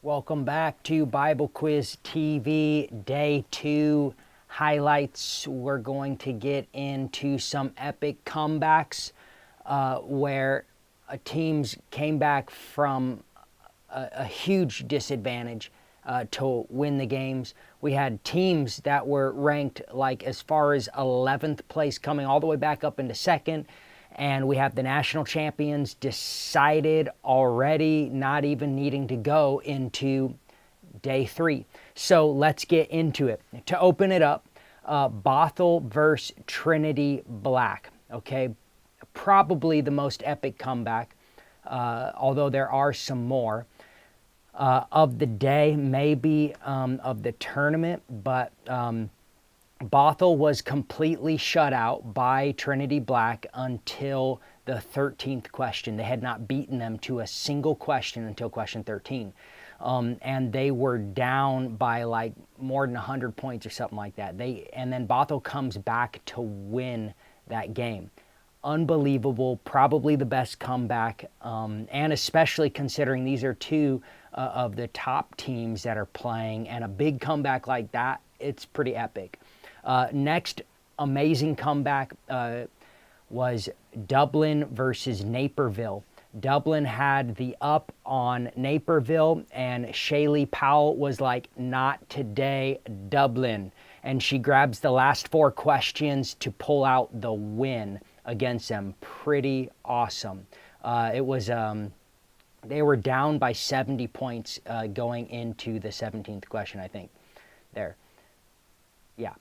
Welcome back to Bible Quiz TV, Day 2 highlights. We're going to get into some epic comebacks where teams came back from a huge disadvantage to win the games. We had teams that were ranked like as far as 11th place coming all the way back up into second. And we have the national champions decided already, not even needing to go into day 3. So let's get into it. To open it up, Bothell versus Trinity Black. Okay, probably the most epic comeback, although there are some more. Of the day, maybe of the tournament, but Bothell was completely shut out by Trinity Black until the 13th question. They had not beaten them to a single question until question 13. And they were down by like more than 100 points or something like that. And then Bothell comes back to win that game. Unbelievable, probably the best comeback, and especially considering these are two of the top teams that are playing, and a big comeback like that, it's pretty epic. Next amazing comeback was Dublin versus Naperville. Dublin had the up on Naperville, and Shaylee Powell was like, "Not today, Dublin." And she grabs the last 4 questions to pull out the win against them. Pretty awesome. It was they were down by 70 points going into the 17th question, I think. There. Yeah.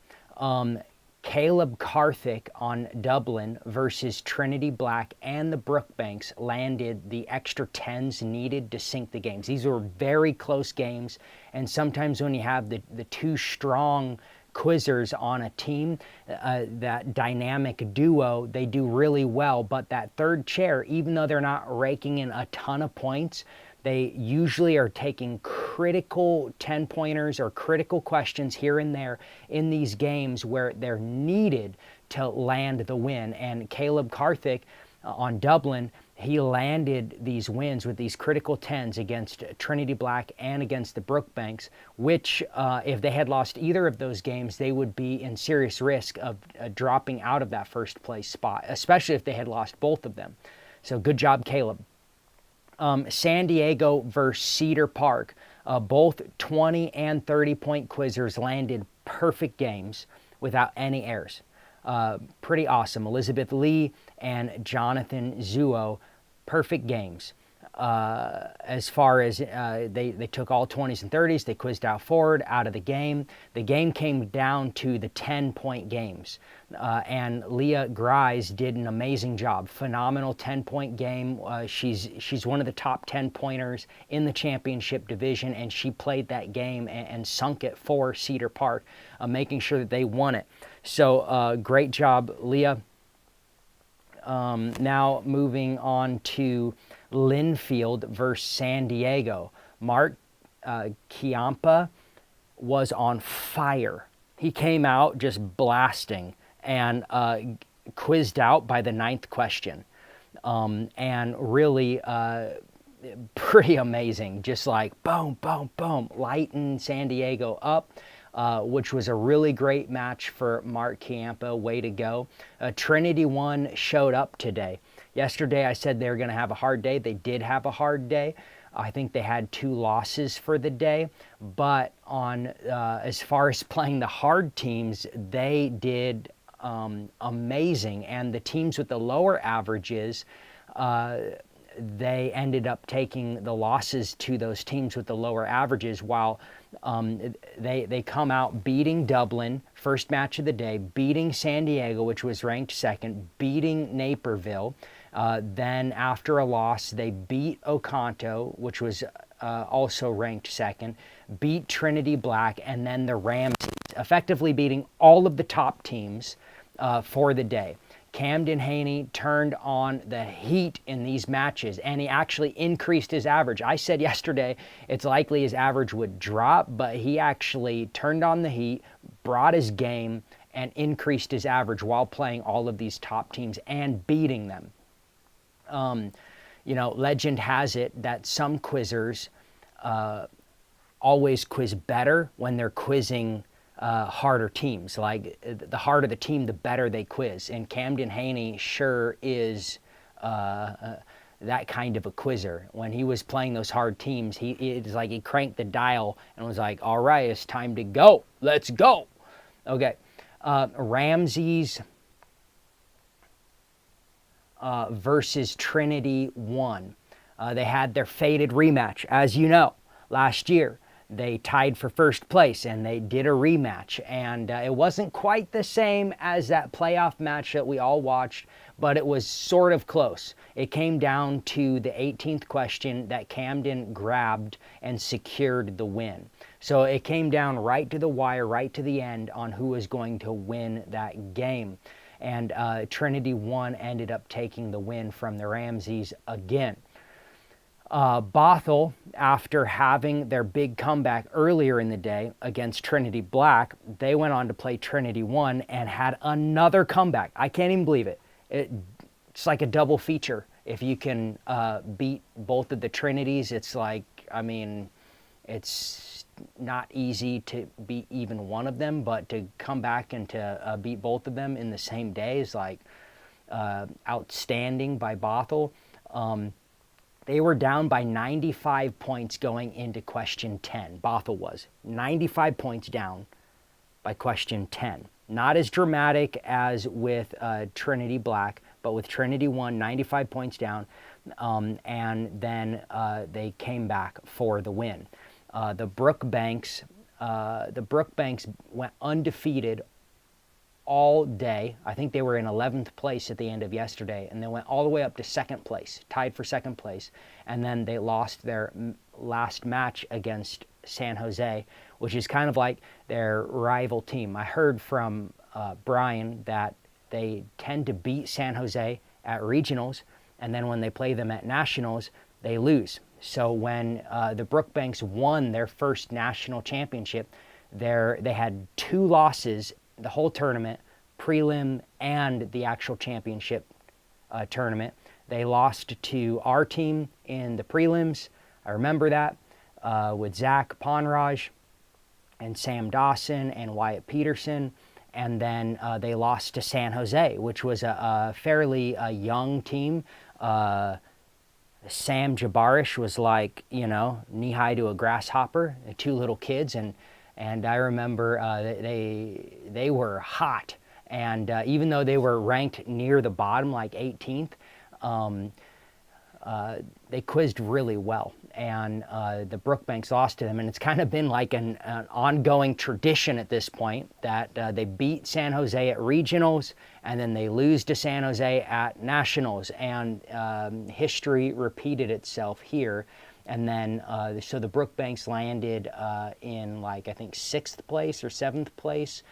Caleb Karthik on Dublin versus Trinity Black and the Brookbanks landed the extra 10s needed to sink the games. These were very close games, and sometimes when you have the two strong quizzers on a team, that dynamic duo, they do really well. But that third chair, even though they're not raking in a ton of points, they usually are taking critical 10-pointers or critical questions here and there in these games where they're needed to land the win. And Caleb Karthik on Dublin, he landed these wins with these critical 10s against Trinity Black and against the Brookbanks, which if they had lost either of those games, they would be in serious risk of dropping out of that first place spot, especially if they had lost both of them. So good job, Caleb. San Diego versus Cedar Park. Both 20 and 30-point quizzers landed perfect games without any errors. Pretty awesome. Elizabeth Lee and Jonathan Zuo, perfect games. As far as they took all 20s and 30s, they quizzed out forward, out of the game. The game came down to the 10-point games. And Leah Grise did an amazing job. Phenomenal 10-point game. She's one of the top 10-pointers in the championship division, and she played that game and sunk it for Cedar Park, making sure that they won it. So great job, Leah. Now moving on to Linfield versus San Diego. Mark Chiampa was on fire. He came out just blasting and quizzed out by the 9th question. And really pretty amazing. Just like boom, boom, boom, lighting San Diego up. Which was a really great match for Mark Chiampa. Way to go. Trinity One showed up today. Yesterday I said they were going to have a hard day. They did have a hard day. I think they had 2 losses for the day. But on as far as playing the hard teams, they did amazing. And the teams with the lower averages, they ended up taking the losses to those teams with the lower averages, while they come out beating Dublin, first match of the day, beating San Diego, which was ranked 2nd, beating Naperville. Then after a loss, they beat Oconto, which was also ranked 2nd, beat Trinity Black, and then the Ramses, effectively beating all of the top teams for the day. Camden Haney turned on the heat in these matches, and he actually increased his average. I said yesterday it's likely his average would drop, but he actually turned on the heat, brought his game, and increased his average while playing all of these top teams and beating them. You know, legend has it that some quizzers always quiz better when they're quizzing harder teams. Like the harder the team, the better they quiz. And Camden Haney sure is that kind of a quizzer. When he was playing those hard teams, it's like he cranked the dial and was like, all right, it's time to go. Let's go. Okay. Ramses versus Trinity 1. They had their fated rematch, as you know, last year. They tied for first place, and they did a rematch. And it wasn't quite the same as that playoff match that we all watched, but it was sort of close. It came down to the 18th question that Camden grabbed and secured the win. So it came down right to the wire, right to the end on who was going to win that game. And Trinity 1 ended up taking the win from the Ramses again. Bothell, after having their big comeback earlier in the day against Trinity Black, they went on to play Trinity 1 and had another comeback. I can't even believe it. It's like a double feature. If you can beat both of the Trinities, it's like, I mean, it's not easy to beat even one of them, but to come back and to beat both of them in the same day is like outstanding by Bothell. They were down by 95 points going into question 10. Bothell was 95 points down by question 10. Not as dramatic as with Trinity Black, but with Trinity 1, 95 points down, and then they came back for the win. The Brookbanks went undefeated all day. I think they were in 11th place at the end of yesterday, and they went all the way up to second place, tied for second place, and then they lost their last match against San Jose, which is kind of like their rival team. I heard from Brian that they tend to beat San Jose at regionals, and then when they play them at nationals, they lose. So when the Brookbanks won their first national championship, they had 2 losses the whole tournament, prelim and the actual championship tournament. They lost to our team in the prelims. I remember that with Zach Ponraj and Sam Dawson and Wyatt Peterson. And then they lost to San Jose, which was a fairly young team. Sam Jabarish was like, knee-high to a grasshopper, 2 little kids, and I remember they were hot. And even though they were ranked near the bottom, like 18th, they quizzed really well. And the Brookbanks lost to them. And it's kind of been like an ongoing tradition at this point that they beat San Jose at regionals, and then they lose to San Jose at nationals. And history repeated itself here. And then, so the Brookbanks landed in, like, I think 6th place or 7th place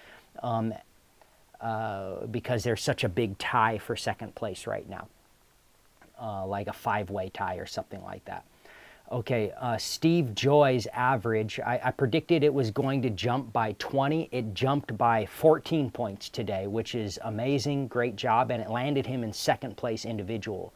because there's such a big tie for second place right now, like a 5-way tie or something like that. Okay, Steve Joy's average, I predicted it was going to jump by 20. It jumped by 14 points today, which is amazing. Great job, and it landed him in second place individual.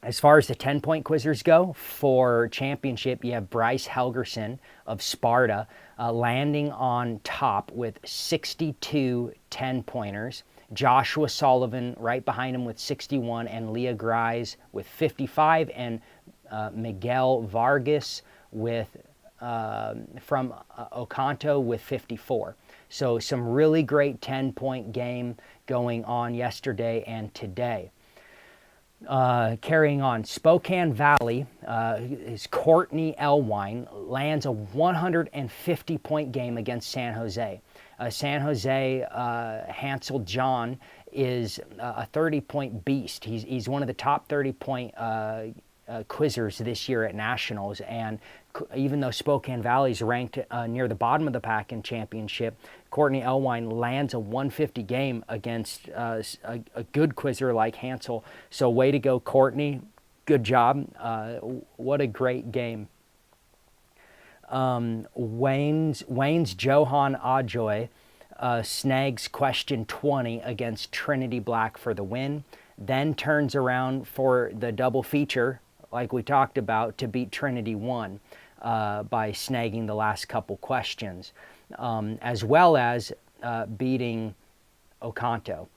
As far as the 10-point quizzers go, for championship, you have Bryce Helgerson of Sparta landing on top with 62 10-pointers. Joshua Sullivan right behind him with 61, and Leah Grise with 55, and Miguel Vargas with from Oconto with 54. So some really great 10-point game going on yesterday and today. Carrying on, Spokane Valley, is Courtney Elwine lands a 150-point game against San Jose. San Jose, Hansel John is a 30-point beast. He's one of the top 30-point quizzers this year at nationals, and even though Spokane Valley is ranked near the bottom of the pack in championship, Courtney Elwine lands a 150 game against a good quizzer like Hansel. So way to go, Courtney. Good job. What a great game. Wayne's Johan Ajoy snags question 20 against Trinity Black for the win, then turns around for the double feature like we talked about, to beat Trinity 1 by snagging the last couple questions, as well as beating Oconto.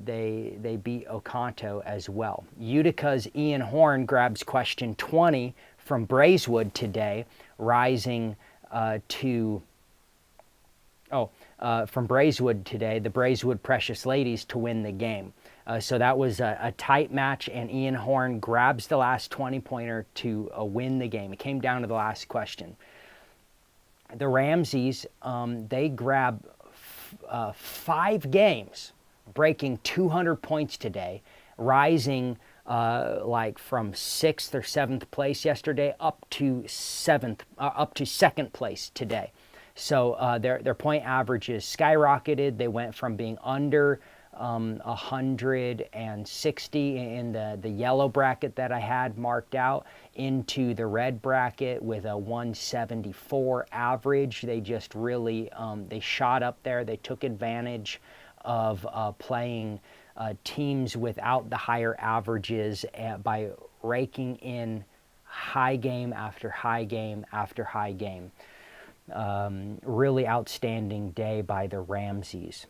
They beat Oconto as well. Utica's Ian Horn grabs question 20 from Braeswood today, rising from Braeswood today, the Braeswood Precious Ladies to win the game. So that was a tight match, and Ian Horn grabs the last 20-pointer to win the game. It came down to the last question. The Ramseys, they grab 5 games, breaking 200 points today, rising like from 6th or 7th place yesterday up to 2nd place today. So their point averages skyrocketed. They went from being under 160 in the yellow bracket that I had marked out into the red bracket with a 174 average. They just really they shot up there. They took advantage of playing teams without the higher averages by raking in high game after high game after high game. Really outstanding day by the Ramseys.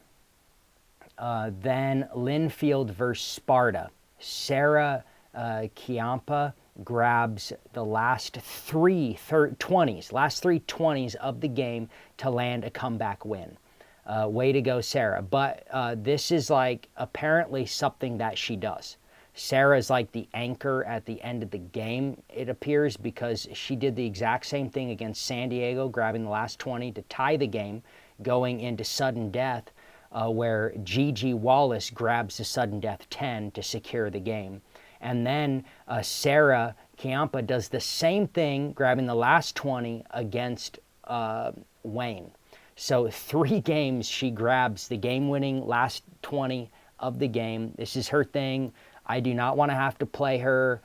Then Linfield versus Sparta. Sarah Chiampa grabs the last three 20s of the game to land a comeback win. Way to go, Sarah. But this is like apparently something that she does. Sarah's like the anchor at the end of the game, it appears, because she did the exact same thing against San Diego, grabbing the last 20 to tie the game, going into sudden death, where Gigi Wallace grabs the sudden death 10 to secure the game. And then Sarah Chiampa does the same thing, grabbing the last 20 against Wayne. So 3 games she grabs the game-winning last 20 of the game. This is her thing. I do not want to have to play her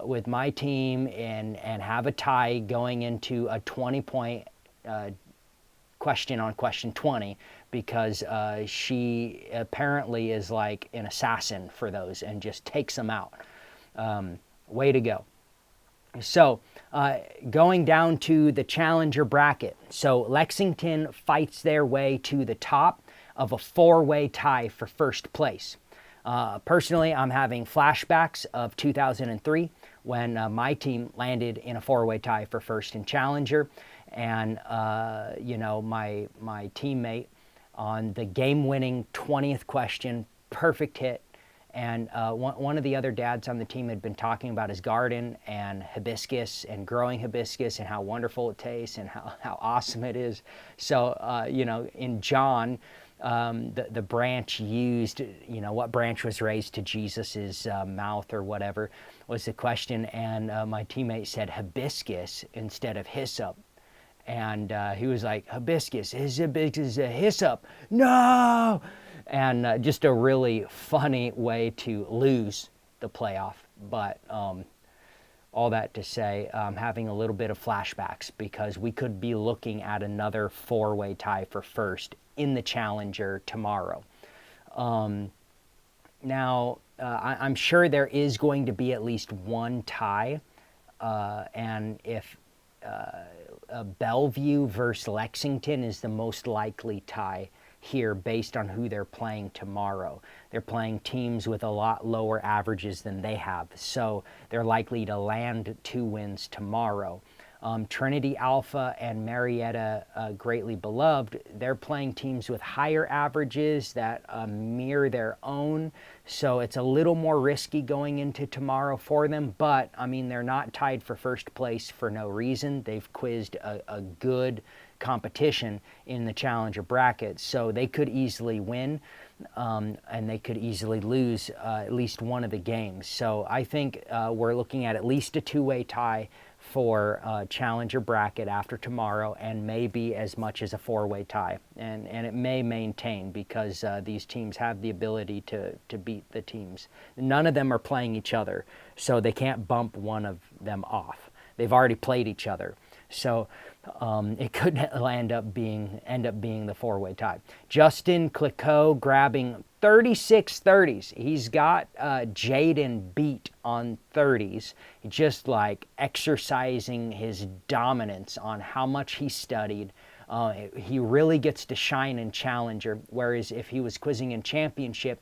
with my team and have a tie going into a 20-point question on question 20, because she apparently is like an assassin for those and just takes them out. Way to go. So going down to the challenger bracket. So Lexington fights their way to the top of a 4-way tie for first place. Personally, I'm having flashbacks of 2003 when my team landed in a 4-way tie for first in Challenger, and my teammate on the game-winning 20th question, perfect hit, and one of the other dads on the team had been talking about his garden and hibiscus and growing hibiscus and how wonderful it tastes and how awesome it is. So in John, the branch used, what branch was raised to Jesus's mouth or whatever was the question, and my teammate said hibiscus instead of hyssop, and he was like, hibiscus is a hyssop, no, and just a really funny way to lose the playoff. But all that to say, I'm having a little bit of flashbacks because we could be looking at another 4-way tie for first in the Challenger tomorrow. Now, I'm sure there is going to be at least one tie, and if Bellevue versus Lexington is the most likely tie here based on who they're playing tomorrow. They're playing teams with a lot lower averages than they have, so they're likely to land 2 wins tomorrow. Trinity Alpha and Marietta Greatly Beloved, they're playing teams with higher averages that mirror their own, so it's a little more risky going into tomorrow for them, but I mean, they're not tied for first place for no reason. They've quizzed a good competition in the Challenger bracket, so they could easily win, and they could easily lose at least one of the games. So I think we're looking at least a 2-way tie for Challenger bracket after tomorrow, and maybe as much as a 4-way tie, and it may maintain because these teams have the ability to beat the teams. None of them are playing each other, so they can't bump one of them off. They've already played each other, so it could end up being the 4-way tie. Justin Clicquot grabbing 36 30s. He's got Jaden beat on 30s, just like exercising his dominance on how much he studied. He really gets to shine in Challenger, whereas if he was quizzing in Championship,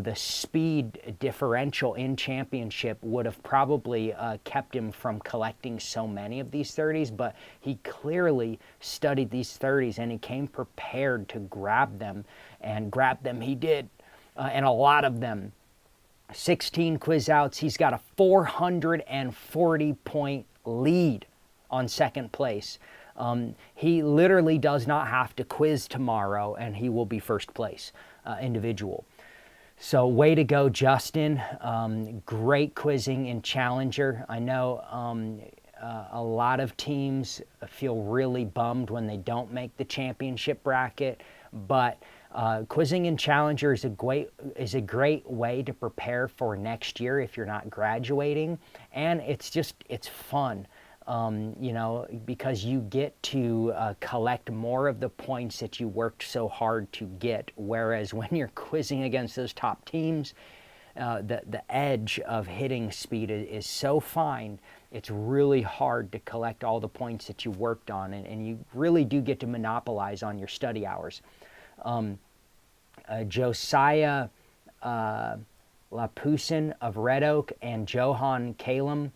the speed differential in Championship would have probably kept him from collecting so many of these 30s, but he clearly studied these 30s and he came prepared to grab them, and grab them he did, and a lot of them. 16 quiz outs. He's got a 440-point lead on second place. He literally does not have to quiz tomorrow, and he will be first place individual. So way to go, Justin. Great quizzing in Challenger. I know a lot of teams feel really bummed when they don't make the championship bracket, but quizzing in Challenger is a great way to prepare for next year if you're not graduating, and it's fun. Because you get to collect more of the points that you worked so hard to get. Whereas when you're quizzing against those top teams, the edge of hitting speed is so fine, it's really hard to collect all the points that you worked on, and you really do get to monopolize on your study hours. Josiah Lapusin of Red Oak and Johan Kalem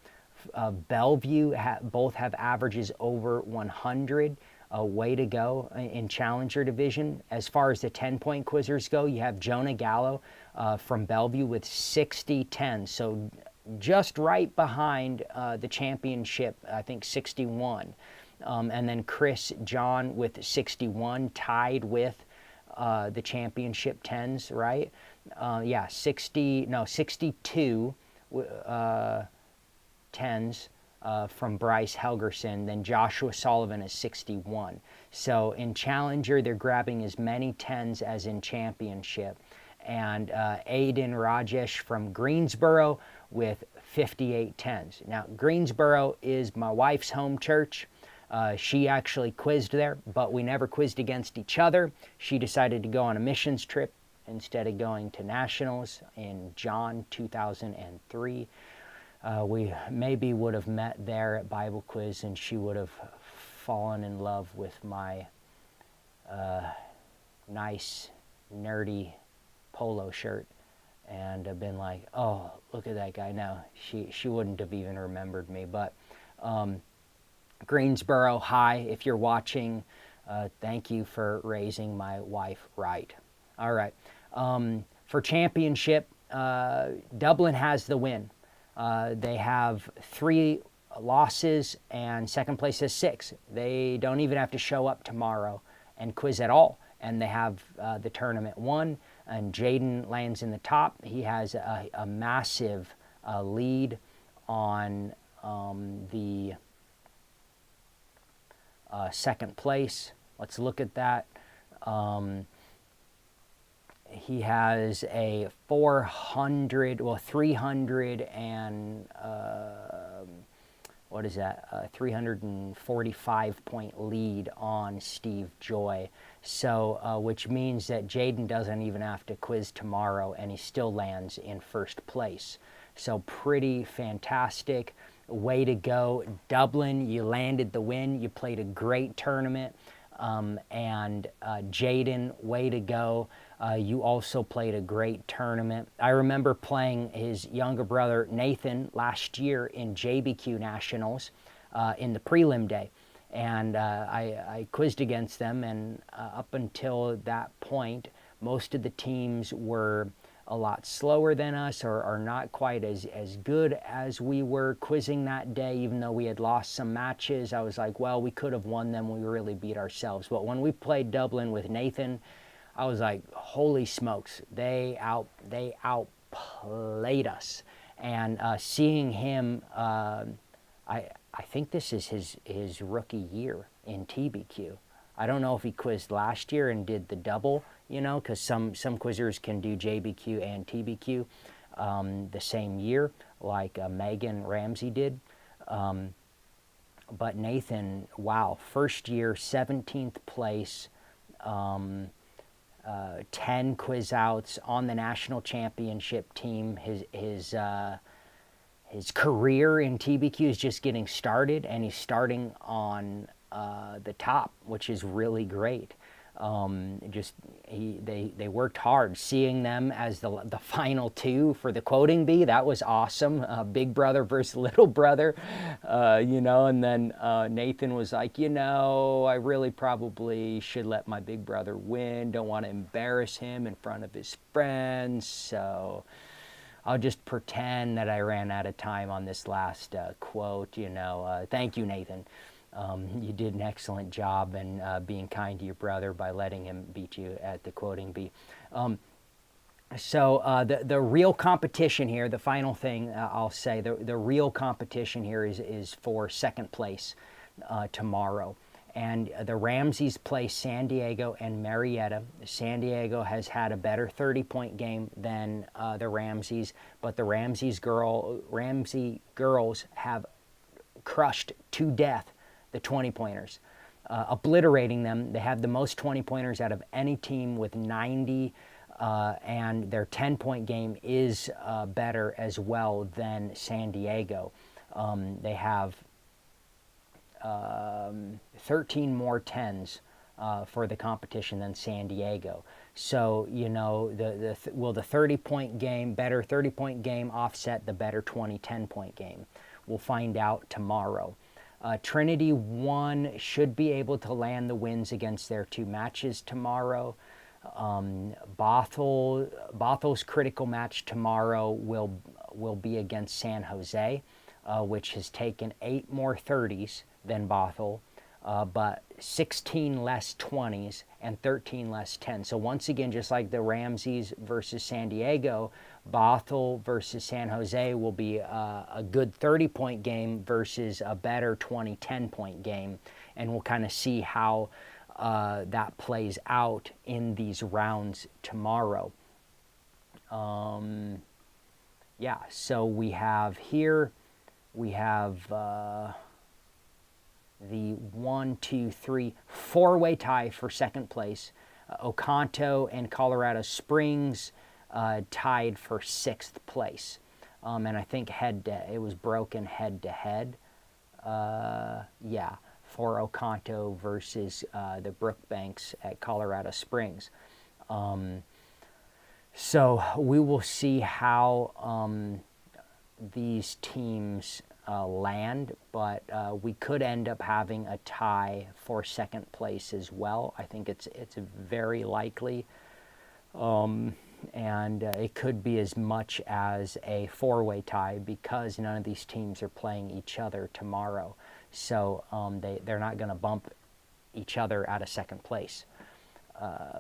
Bellevue both have averages over 100. Way to go in Challenger division. As far as the 10-point quizzers go, you have Jonah Gallo from Bellevue with 60 10. So just right behind the championship, I think 61. And then Chris John with 61, tied with the championship 10s, right? 62 10s from Bryce Helgerson. Then Joshua Sullivan is 61. So in Challenger, they're grabbing as many 10s as in Championship. And Aiden Rajesh from Greensboro with 58 10s. Now, Greensboro is my wife's home church. She actually quizzed there, but we never quizzed against each other. She decided to go on a missions trip instead of going to nationals in John 2003. We maybe would have met there at Bible quiz, and she would have fallen in love with my nice, nerdy polo shirt and have been like, oh, look at that guy. No, she wouldn't have even remembered me. But Greensboro, hi, if you're watching, thank you for raising my wife right. All right. For championship, Dublin has the win. They have 3 losses, and second place has 6. They don't even have to show up tomorrow and quiz at all, and they have the tournament won. And Jaden lands in the top. He has a massive lead on the second place. Let's look at that. He has a 300 and, 345-point lead on Steve Joy. So, which means that Jaden doesn't even have to quiz tomorrow, and he still lands in first place. So pretty fantastic. Way to go, Dublin. You landed the win. You played a great tournament. And Jaden, way to go. You also played a great tournament. I remember playing his younger brother, Nathan, last year in JBQ Nationals in the prelim day. And I quizzed against them, and up until that point, most of the teams were a lot slower than us, or not quite as good as we were quizzing that day. Even though we had lost some matches, I was like, well, we could have won them. We really beat ourselves. But when we played Dublin with Nathan, I was like, holy smokes, they outplayed us. And seeing him, I think this is his rookie year in TBQ. I don't know if he quizzed last year and did the double, because some quizzers can do JBQ and TBQ the same year, like Megan Ramsey did. But Nathan, wow, first year, 17th place. 10 quiz outs on the national championship team. His career in TBQ is just getting started, and he's starting on the top, which is really great. They worked hard. Seeing them as the final two for the quoting bee, that was awesome. Big brother versus little brother, And then Nathan was like, I really probably should let my big brother win. Don't want to embarrass him in front of his friends, so I'll just pretend that I ran out of time on this last quote. Thank you, Nathan. You did an excellent job in being kind to your brother by letting him beat you at the quoting bee. So the real competition here, the final thing I'll say, the real competition here is for second place tomorrow. And the Ramseys play San Diego and Marietta. San Diego has had a better 30-point game than the Ramseys, but the Ramsey girls have crushed to death the 20-pointers, obliterating them. They have the most 20-pointers out of any team with 90, and their 10-point game is better as well than San Diego. They have 13 more 10s for the competition than San Diego. So, will the 30-point game, better 30-point game offset the better 10-point game? We'll find out tomorrow. Trinity 1 should be able to land the wins against their two matches tomorrow. Bothel's critical match tomorrow will be against San Jose, which has taken 8 more 30s than Bothell, but 16 less 20s and 13 less 10s. So once again, just like the Ramseys versus San Diego, Bothell versus San Jose will be a good 30-point game versus a better 10-point game, and we'll kind of see how that plays out in these rounds tomorrow. So we have here, the 4-way tie for second place. Oconto and Colorado Springs tied for 6th place. And I think it was broken head-to-head. For Oconto versus the Brookbanks at Colorado Springs. So we will see how these teams land, but we could end up having a tie for second place as well. I think it's very likely, and it could be as much as a 4-way tie because none of these teams are playing each other tomorrow. So they're not going to bump each other out of second place,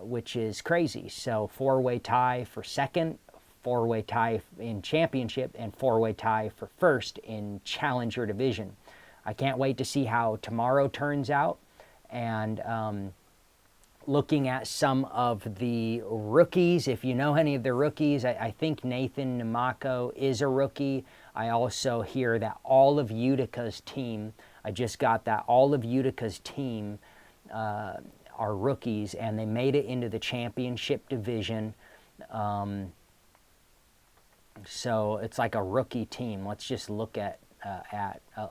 which is crazy. So 4-way tie for second, 4-way tie in championship, and 4-way tie for first in challenger division. I can't wait to see how tomorrow turns out. And looking at some of the rookies, if you know any of the rookies, I think Nathan Namako is a rookie. I also hear that all of Utica's team, I just got that all of Utica's team are rookies, and they made it into the championship division. So it's like a rookie team. Let's just look at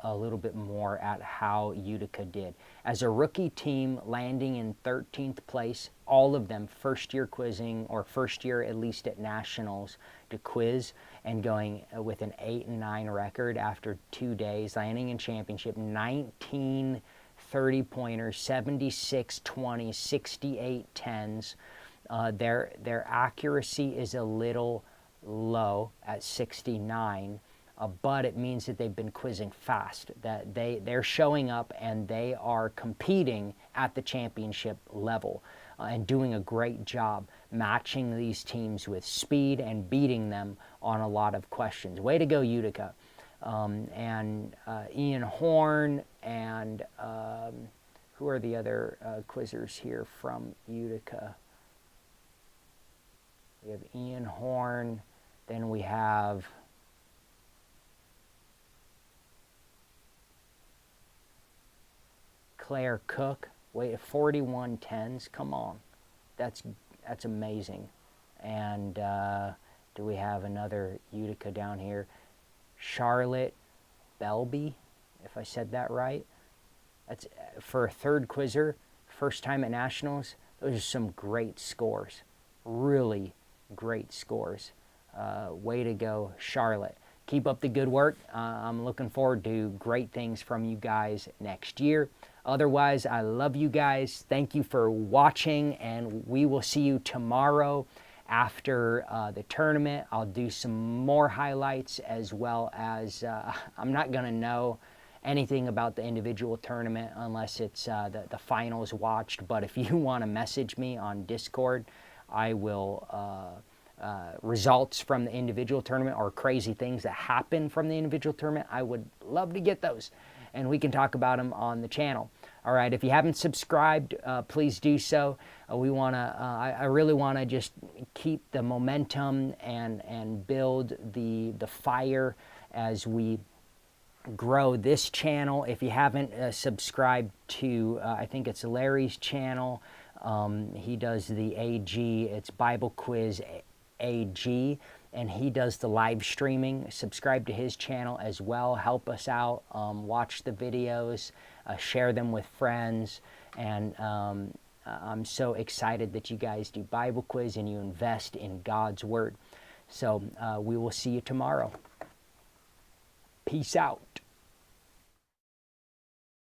a little bit more at how Utica did. As a rookie team landing in 13th place, all of them first-year quizzing, or first year at least at nationals to quiz, and going with an 8-9 record after 2 days, landing in championship, 19 30-pointers, 76 20s, 68 10s. Their accuracy is a little low at 69, but it means that they've been quizzing fast, that they're showing up and they are competing at the championship level and doing a great job matching these teams with speed and beating them on a lot of questions. Way to go, Utica. And Ian Horn and who are the other quizzers here from Utica? We have Ian Horn, then we have Claire Cook. Wait, 41 10s. Come on, that's That's amazing. And do we have another Utica down here? Charlotte Belby, if I said that right. That's for a third quizzer, first time at nationals. Those are some great scores, really great scores. Way to go, Charlotte. Keep up the good work. I'm looking forward to great things from you guys next year. Otherwise, I love you guys. Thank you for watching, and we will see you tomorrow after the tournament. I'll do some more highlights, as well as I'm not going to know anything about the individual tournament unless it's the finals watched. But if you want to message me on Discord, I will results from the individual tournament or crazy things that happen from the individual tournament. I would love to get those, and we can talk about them on the channel. All right, if you haven't subscribed, please do so. I really want to just keep the momentum and build the fire as we grow this channel. If you haven't subscribed to, I think it's Larry's channel. He does the AG, it's Bible Quiz AG, and he does the live streaming. Subscribe to his channel as well. Help us out. Watch the videos, share them with friends, and I'm so excited that you guys do Bible Quiz and you invest in God's Word. So we will see you tomorrow. Peace out.